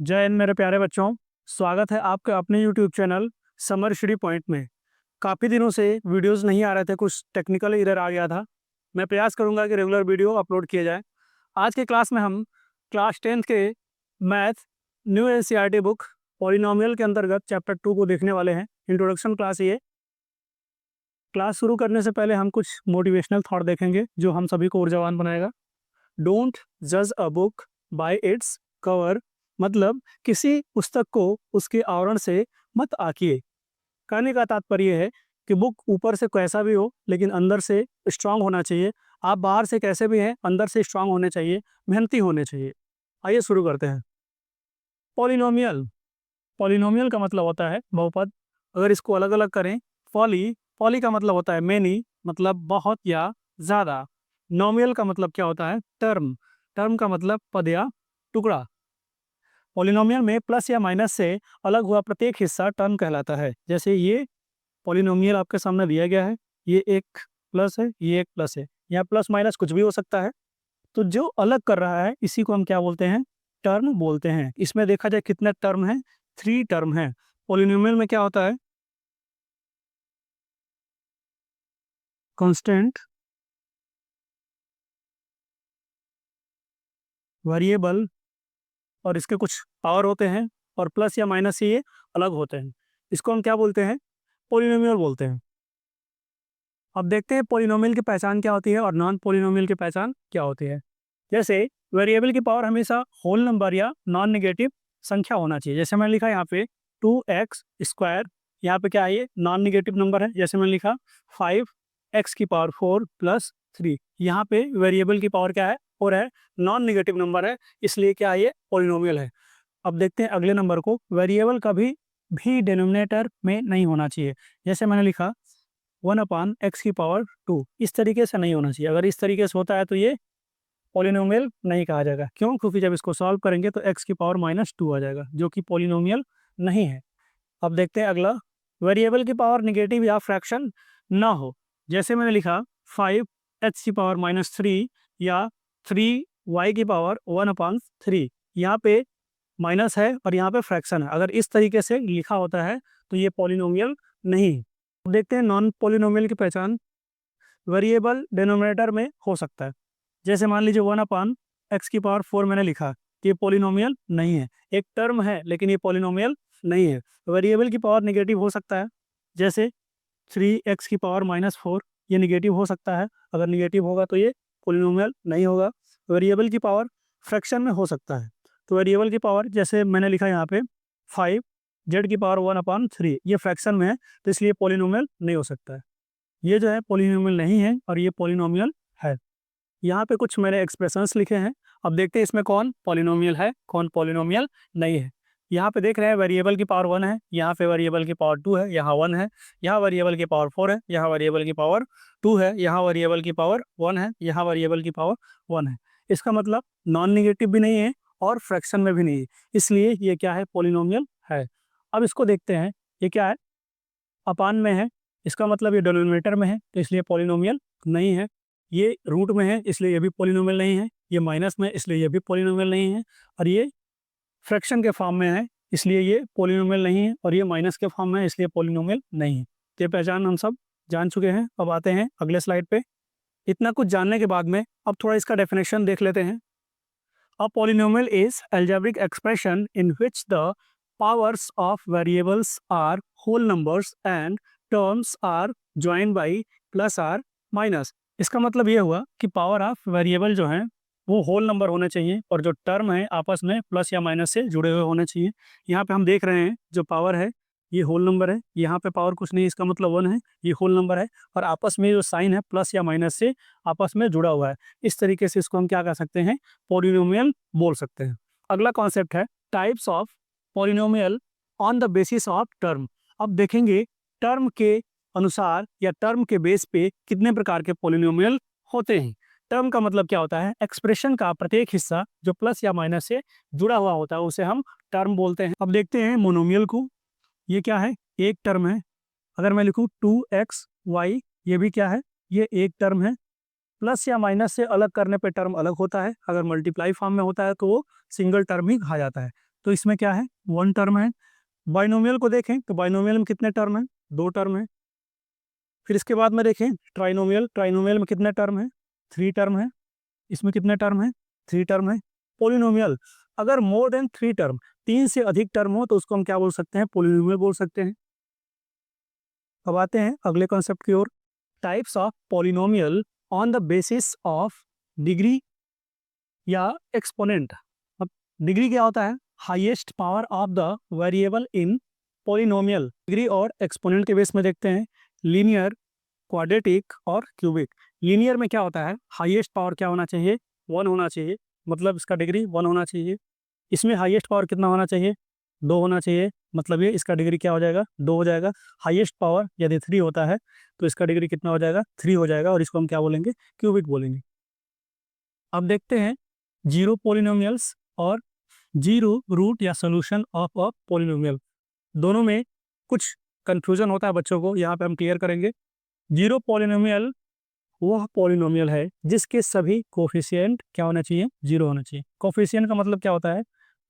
जय हिंद मेरे प्यारे बच्चों। स्वागत है आपके अपने YouTube channel summer Shri point में। काफ़ी दिनों से वीडियोस नहीं आ रहे थे, कुछ टेक्निकल एरर आ गया था। मैं प्रयास करूंगा कि रेगुलर वीडियो अपलोड किया जाए। आज के क्लास में हम क्लास 10th के math new NCERT book polynomial के अंतर्गत चैप्टर 2 को देखने वाले हैं। इंट्रोडक्शन क्लास ये। क्लास शुरू करने से पहले हम कुछ मोटिवेशनल थॉट देखेंगे जो हम सभी को ऊर्जावान बनाएगा। डोंट जज a book by its cover, मतलब किसी पुस्तक को उसके आवरण से मत आंकिए। कहने का तात्पर्य है कि बुक ऊपर से कैसा भी हो लेकिन अंदर से स्ट्रांग होना चाहिए। आप बाहर से कैसे भी हैं, अंदर से स्ट्रांग होने चाहिए, मेहनती होने चाहिए। आइए शुरू करते हैं। पॉलिनोमियल। पॉलिनोमियल का मतलब होता है बहुपद। अगर इसको अलग अलग करें, पॉली पॉली का मतलब होता है मैनी, मतलब बहुत या ज़्यादा। नोमियल का मतलब क्या होता है? टर्म। टर्म का मतलब पद या टुकड़ा। पॉलिनोमियल में प्लस या माइनस से अलग हुआ प्रत्येक हिस्सा टर्म कहलाता है। जैसे ये पॉलिनोमियल आपके सामने दिया गया है, ये एक प्लस है, ये एक प्लस है। यहाँ प्लस माइनस कुछ भी हो सकता है। तो जो अलग कर रहा है इसी को हम क्या बोलते हैं? टर्म बोलते हैं। इसमें देखा जाए कितने टर्म हैं? 3 टर्म हैं। पॉलिनोमियल में क्या होता है? कांस्टेंट, वेरिएबल और इसके कुछ पावर होते हैं, और प्लस या माइनस से ये अलग होते हैं। इसको हम क्या बोलते हैं? पॉलिनोमियल बोलते हैं। अब देखते हैं पॉलिनोमियल की पहचान क्या होती है और नॉन पॉलिनोमियल की पहचान क्या होती है। जैसे वेरिएबल की पावर हमेशा होल नंबर या नॉन नेगेटिव संख्या होना चाहिए। जैसे मैंने लिखा यहाँ पे 2x², यहाँ पे क्या है? ये नॉन नेगेटिव नंबर है। जैसे मैंने लिखा 5x⁴ + 3, यहाँ पे वेरिएबल की पावर क्या है? 4 है, नॉन नेगेटिव नंबर है, इसलिए क्या है? ये पॉलिनोमियल है। अब देखते हैं अगले नंबर को। वेरिएबल कभी भी डिनोमिनेटर में नहीं होना चाहिए। जैसे मैंने लिखा 1/x⁴, इस तरीके से नहीं होना चाहिए। अगर इस तरीके से होता है तो ये पॉलिनोमियल नहीं कहा जाएगा। क्यों? क्योंकि जब इसको सॉल्व करेंगे तो x⁻² आ जाएगा, जो कि पॉलिनोमियल नहीं है। अब देखते हैं अगला। वेरिएबल की पावर नेगेटिव या फ्रैक्शन ना हो। जैसे मैंने लिखा 5h⁻³ या 3y⁻1/3, यहाँ पे माइनस है और यहाँ पे फ्रैक्शन है। अगर इस तरीके से लिखा होता है तो ये पॉलिनोमियल नहीं है। अब देखते हैं नॉन पॉलिनोमियल की पहचान। वेरिएबल डिनोमिनेटर में हो सकता है। जैसे मान लीजिए 1/x⁴ मैंने लिखा, कि ये पॉलिनोमियल नहीं है। एक टर्म है लेकिन ये पॉलिनोमियल नहीं है। वेरिएबल की पावर नेगेटिव हो सकता है। जैसे 3x⁻⁻4, ये नेगेटिव हो सकता है। अगर नेगेटिव होगा तो ये पॉलिनोमियल नहीं होगा। वेरिएबल की पावर फ्रैक्शन में हो सकता है। तो वेरिएबल की पावर जैसे मैंने लिखा यहाँ पे 5z⁻1/3, ये फ्रैक्शन में है तो इसलिए पॉलिनोमियल नहीं हो सकता है। ये जो है पॉलिनोमियल नहीं है और ये पॉलिनोमियल है। यहाँ पे कुछ मैंने एक्सप्रेशंस लिखे हैं। अब देखते हैं इसमें कौन पॉलिनोमियल है, कौन पॉलिनोमियल नहीं है। यहाँ पे देख रहे हैं वेरिएबल की पावर 1 है, यहाँ पे वेरिएबल की पावर 2 है, यहाँ 1 है, यहाँ वेरिएबल की पावर 4 है, यहाँ वेरिएबल की पावर 2 है, यहाँ वेरिएबल की पावर 1 है, यहाँ वेरिएबल की पावर 1 है। इसका मतलब नॉन निगेटिव भी नहीं है और फ्रैक्शन में भी नहीं है, इसलिए ये क्या है? पॉलिनोमियल है। अब इसको देखते हैं, ये क्या है? अपान में है, इसका मतलब ये डिनोमिनेटर में है तो इसलिए पॉलिनोमियल नहीं है। ये रूट में है इसलिए ये भी पॉलिनोमियल नहीं है। ये माइनस में इसलिए ये भी पॉलिनोमियल नहीं है। और ये फ्रैक्शन के फॉर्म में है इसलिए ये पॉलिनोमियल नहीं है। और ये माइनस के फॉर्म में है इसलिए पॉलिनोमियल नहीं है। तो ये पहचान हम सब जान चुके हैं। अब आते हैं अगले स्लाइड पे। इतना कुछ जानने के बाद में अब थोड़ा इसका डेफिनेशन देख लेते हैं। A polynomial is algebraic expression in which the powers of variables are whole numbers and terms are joined by plus or minus। इसका मतलब ये हुआ कि पावर ऑफ वेरिएबल जो है वो होल नंबर होने चाहिए और जो टर्म है आपस में प्लस या माइनस से जुड़े हुए होने चाहिए। यहाँ पे हम देख रहे हैं जो पावर है ये होल नंबर है, यहाँ पे पावर कुछ नहीं, इसका मतलब 1 है, ये होल नंबर है, और आपस में जो साइन है प्लस या माइनस से आपस में जुड़ा हुआ है। इस तरीके से इसको हम क्या कर सकते हैं? पॉलिनोमियल बोल सकते हैं। अगला कॉन्सेप्ट है types of polynomial on the basis of term. अब देखेंगे टर्म के अनुसार या टर्म के बेस पे कितने प्रकार के पॉलिनोमियल होते हैं। टर्म का मतलब क्या होता है? एक्सप्रेशन का प्रत्येक हिस्सा जो प्लस या माइनस से जुड़ा हुआ होता है उसे हम टर्म बोलते हैं। अब देखते हैं मोनोमियल को। ये क्या है? एक टर्म है। अगर मैं लिखूँ 2xy, ये भी क्या है? ये एक टर्म है। प्लस या माइनस से अलग करने पे टर्म अलग होता है। अगर मल्टीप्लाई फॉर्म में होता है तो वो सिंगल टर्म ही कहा जाता है। तो इसमें क्या है, 1 टर्म है। बाइनोमियल को देखें तो बाइनोमियल में कितने टर्म हैं, 2 टर्म है। फिर इसके बाद में देखें ट्राइनोमियल, ट्राइनोमियल में कितने टर्म है, 3 टर्म है। इसमें कितने टर्म है, 3 टर्म है। पॉलिनोमियल, अगर मोर देन 3 टर्म, 3 से अधिक टर्म हो तो उसको हम क्या बोल सकते हैं, पॉलिनोमियल बोल सकते हैं। अब आते हैं अगले कॉन्सेप्ट की ओर, types of polynomial on the basis of degree या एक्सपोनेंट। अब डिग्री क्या होता है, highest power of the variable in polynomial. Degree और एक्सपोनेंट के बेस में देखते हैं, लीनियर, क्वाड्रेटिक और क्यूबिक। लीनियर में क्या होता है, हाईएस्ट पावर क्या होना चाहिए, 1 होना चाहिए, मतलब इसका डिग्री 1 होना चाहिए। इसमें हाईएस्ट पावर कितना होना चाहिए, 2 होना चाहिए, मतलब ये इसका डिग्री क्या हो जाएगा, 2 हो जाएगा। हाईएस्ट पावर यदि 3 होता है तो इसका डिग्री कितना हो जाएगा, 3 हो जाएगा, और इसको हम क्या बोलेंगे, क्यूबिक बोलेंगे। अब देखते हैं जीरो पॉलिनोमियल्स और जीरो रूट या सोल्यूशन ऑफ अ पॉलिनोमियल। दोनों में कुछ कंफ्यूजन होता है बच्चों को, यहाँ पे हम क्लियर करेंगे। जीरो पॉलिनोमियल वह पॉलिनोमियल है जिसके सभी कोफिशिएंट क्या होना चाहिए, 0 होना चाहिए। कोफिशिएंट का मतलब क्या होता है,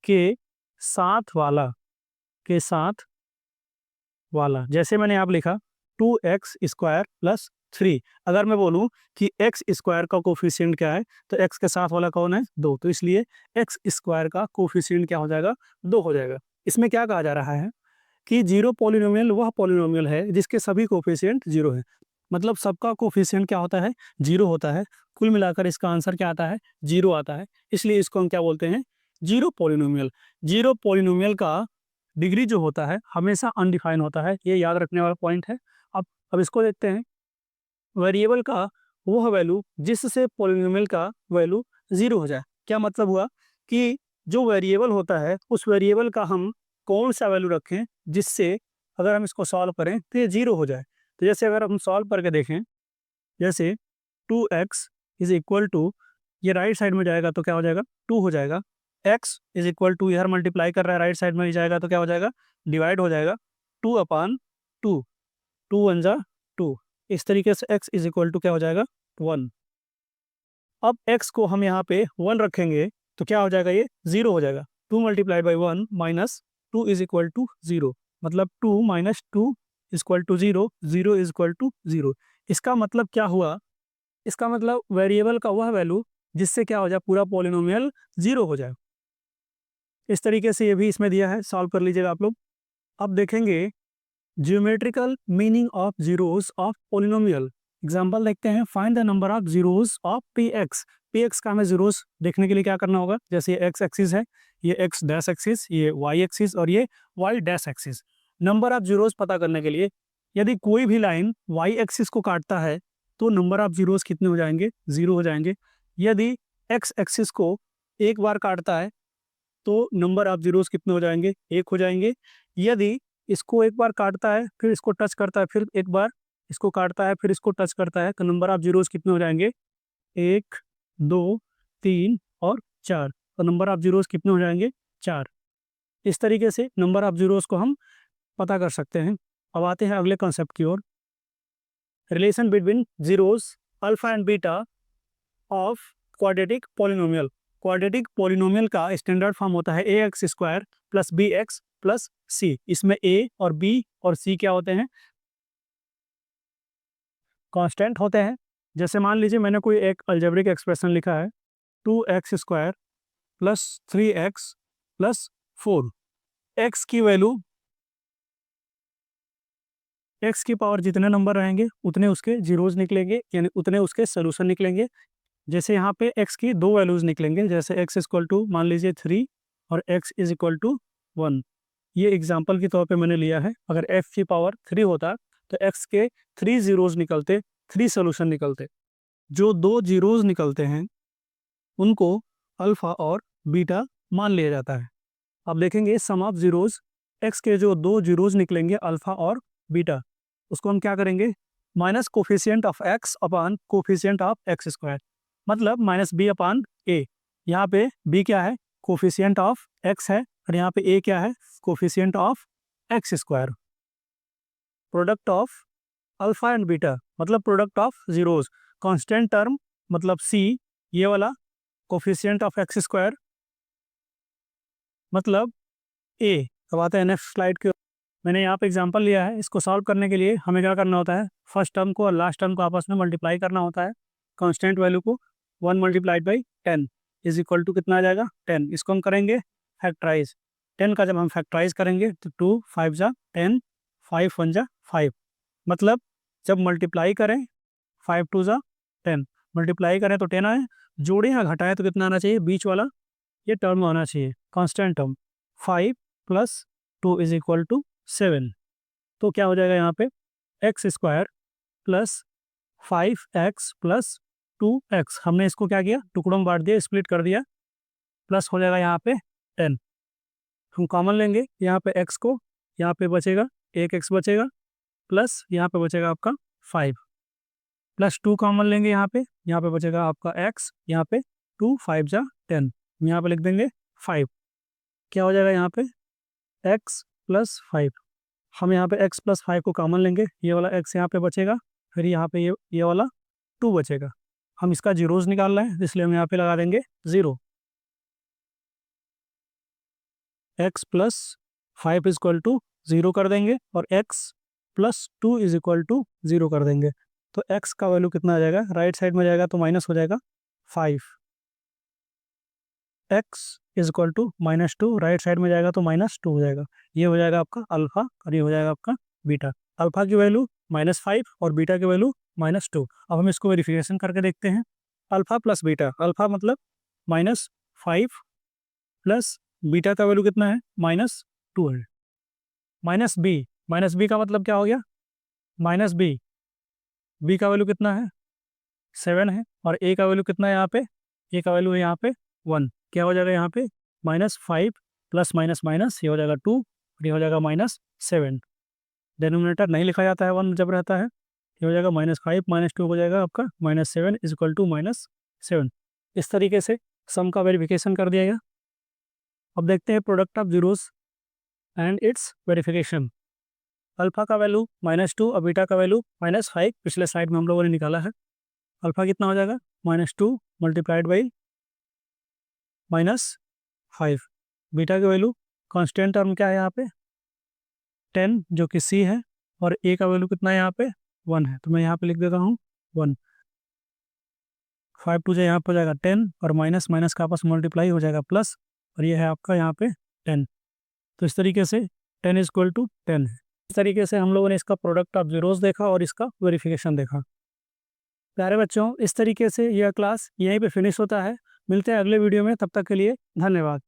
के साथ वाला, के साथ वाला। जैसे मैंने यहाँ पे लिखा 2x² + 3, अगर मैं बोलूँ कि x² का कोफिशिएंट क्या है, तो x के साथ वाला कौन है, 2, तो इसलिए x² का कोफिशिएंट क्या हो जाएगा, 2 हो जाएगा। इसमें क्या कहा जा रहा है कि जीरो पॉलिनोमियल वह पॉलिनोमियल है जिसके सभी कोफिशिएंट 0 है, मतलब सबका कोफिशिएंट क्या होता है, 0 होता है। कुल मिलाकर इसका आंसर क्या आता है, 0 आता है, इसलिए इसको हम क्या बोलते हैं, जीरो पॉलिनोमियल। जीरो पॉलिनोमियल का डिग्री जो होता है हमेशा अनडिफाइन होता है, ये याद रखने वाला पॉइंट है। अब इसको देखते हैं, वेरिएबल का वह वैल्यू जिससे पॉलिनोमियल का वैल्यू 0 हो जाए। क्या मतलब हुआ कि जो वेरिएबल होता है उस वेरिएबल का हम कौन सा वैल्यू रखें जिससे अगर हम इसको सॉल्व करें तो ये 0 हो जाए। तो जैसे अगर हम सॉल्व करके देखें, जैसे 2x इज इक्वल टू, ये राइट साइड में जाएगा तो क्या हो जाएगा, 2 हो जाएगा। x इज इक्वल टू, इधर मल्टीप्लाई कर रहा है राइट साइड में ही जाएगा तो क्या हो जाएगा, डिवाइड हो जाएगा, 2/2, 2 1 जा 2। इस तरीके से x इज इक्वल टू क्या हो जाएगा, 1। अब x को हम यहाँ पे 1 रखेंगे तो क्या हो जाएगा, ये 0 हो जाएगा। 2 × 1 माइनस 2 इज इक्वल टू 0, मतलब 2 - 2 equal to 0, 0 is equal to 0। इसका मतलब क्या हुआ, इसका मतलब वेरिएबल का वह वैल्यू जिससे क्या हो जाए, पूरा पॉलिनोमियल 0 हो जाए। इस तरीके से ये भी इसमें दिया है, सॉल्व कर लीजिएगा आप लोग। अब देखेंगे geometrical meaning of zeros of polynomial. Example देखते हैं, find the number of zeros of px। px का हमें जीरोस देखने के लिए क्या करना होगा, जैसे ये x एक्सिस है, ये x डैश एक्सिस, ये y एक्सिस और ये y dash axis. Number of zeros पता करने के लिए यदि कोई भी लाइन y एक्सिस को काटता है तो नंबर ऑफ जीरोस कितने हो जाएंगे, 0 हो जाएंगे। यदि x एक्सिस को एक बार काटता है तो नंबर ऑफ जीरोस कितने हो जाएंगे, 1 हो जाएंगे। यदि इसको एक बार काटता है फिर इसको टच करता है, फिर एक बार इसको काटता है फिर इसको टच करता है, तो नंबर ऑफ जीरोस कितने हो जाएंगे, 1 2 3 और 4। तो नंबर ऑफ जीरोस कितने हो जाएंगे, 4। इस तरीके से नंबर ऑफ जीरोस को हम पता कर सकते हैं। अब आते हैं अगले कॉन्सेप्ट की ओर, relation between zeros alpha and beta of quadratic polynomial. Quadratic polynomial का स्टैंडर्ड फॉर्म होता है ax² + bx + c। इसमें a और b और c क्या होते हैं, कांस्टेंट होते हैं। जैसे मान लीजिए मैंने कोई एक अलजेब्रिक एक्सप्रेशन लिखा है, 2x² + 3x + 4। x की वैल्यू, x की पावर जितने नंबर रहेंगे उतने उसके जीरोज निकलेंगे, यानी उतने उसके सोल्यूशन निकलेंगे। जैसे यहाँ पे x की 2 वैल्यूज निकलेंगे, जैसे x इक्वल टू मान लीजिए 3 और x इज इक्वल टू 1। ये एग्जाम्पल के तौर पे मैंने लिया है। अगर f की पावर 3 होता तो x के 3 जीरोज निकलते, 3 सोल्यूशन निकलते। जो 2 जीरोज निकलते हैं उनको अल्फा और बीटा मान लिया जाता है। अब देखेंगे सम ऑफ जीरोज, x के जो 2 जीरोज निकलेंगे अल्फा और बीटा, उसको हम क्या करेंगे, minus coefficient of x upon coefficient of x², मतलब -b/a। यहाँ पे b क्या है, कोफिशिएंट ऑफ x है, और यहाँ पे a क्या है, coefficient of x²। Product of alpha and beta मतलब product of zeros. Constant term मतलब c, ये वाला कोफिशिएंट ऑफ x² मतलब ए। अब आते हैं नेक्स्ट स्लाइड के। मैंने यहाँ पे एग्जांपल लिया है, इसको सॉल्व करने के लिए हमें क्या करना होता है, फर्स्ट टर्म को और लास्ट टर्म को आपस में मल्टीप्लाई करना होता है। कांस्टेंट वैल्यू को 1 multiplied by 10 is equal to कितना आ जाएगा 10। इसको हम करेंगे फैक्टराइज। 10 का जब हम फैक्टराइज करेंगे तो 2 5 जा 10, 5 1 जा 5। मतलब जब मल्टीप्लाई करें 5 2 जा 10, मल्टीप्लाई करें तो 10 आए, जोड़े या घटाएं तो कितना आना चाहिए, बीच वाला ये टर्म आना चाहिए constant term. 5 + 2 is equal to 7। तो क्या हो जाएगा यहाँ पे, x square plus 5x plus 2x। हमने इसको क्या किया, टुकड़ों में बांट दिया, स्प्लिट कर दिया, प्लस हो जाएगा यहाँ पे 10। हम कॉमन लेंगे यहाँ पे x को, यहाँ पे बचेगा एक x बचेगा, प्लस यहाँ पे बचेगा आपका 5, प्लस 2 कॉमन लेंगे यहाँ पे बचेगा आपका x, यहाँ पे 2 5 जा 10, यहाँ पे लिख देंगे 5। क्या हो जाएगा यहाँ पे x + 5। हम यहाँ पे x + 5 को कॉमन लेंगे, ये वाला x यहाँ पे बचेगा, फिर यहाँ पे ये वाला 2 बचेगा। हम इसका जीरोज निकाल रहे हैं इसलिए हम यहाँ पे लगा देंगे 0। x + 5 = 0 कर देंगे और x + 2 = 0 कर देंगे। तो x का वैल्यू कितना आ जाएगा, राइट साइड में जाएगा तो माइनस हो जाएगा 5। x = -2, राइट साइड में जाएगा तो -2 हो जाएगा। ये हो जाएगा आपका अल्फा और ये हो जाएगा आपका बीटा। अल्फा की वैल्यू -5 और बीटा की वैल्यू -2। अब हम इसको वेरिफिकेशन करके देखते हैं। अल्फा प्लस बीटा, अल्फा मतलब -5 प्लस बीटा का वैल्यू कितना है, -2 है। माइनस बी का मतलब क्या हो गया, -b, बी का वैल्यू कितना है 7 है, और ए का वैल्यू कितना है यहाँ पे, ए का वैल्यू है यहाँ पे 1। क्या हो जाएगा यहाँ पे -5 प्लस माइनस माइनस, ये हो जाएगा 2 और ये हो जाएगा -7। डेनोमिनेटर नहीं लिखा जाता है 1 जब रहता है, ये हो जाएगा -5 -2 हो जाएगा आपका -7 = -7। इस तरीके से सम का वेरिफिकेशन कर दिया गया। अब देखते हैं product of zeros and it's verification. Alpha का वैल्यू -2 और बीटा का वैल्यू -5 पिछले स्लाइड में हम लोगों ने निकाला है। अल्फा कितना हो जाएगा, -2 मल्टीप्लाइड बाई -5। बीटा की वैल्यू कांस्टेंट टर्म क्या है यहाँ पे 10 जो कि c है, और a का वैल्यू कितना है यहाँ पे 1 है, तो मैं यहाँ पे लिख देता हूँ 1। 5 2 से यहाँ पे हो जाएगा 10 और माइनस माइनस का आपस में मल्टीप्लाई हो जाएगा प्लस, और ये है आपका यहाँ पे 10। तो इस तरीके से 10 = 10 है। इस तरीके से हम लोगों ने इसका प्रोडक्ट ऑफ जीरोस देखा और इसका वेरिफिकेशन देखा। प्यारे बच्चों, इस तरीके से यह क्लास यहीं पे फिनिश होता है। मिलते हैं अगले वीडियो में, तब तक के लिए धन्यवाद।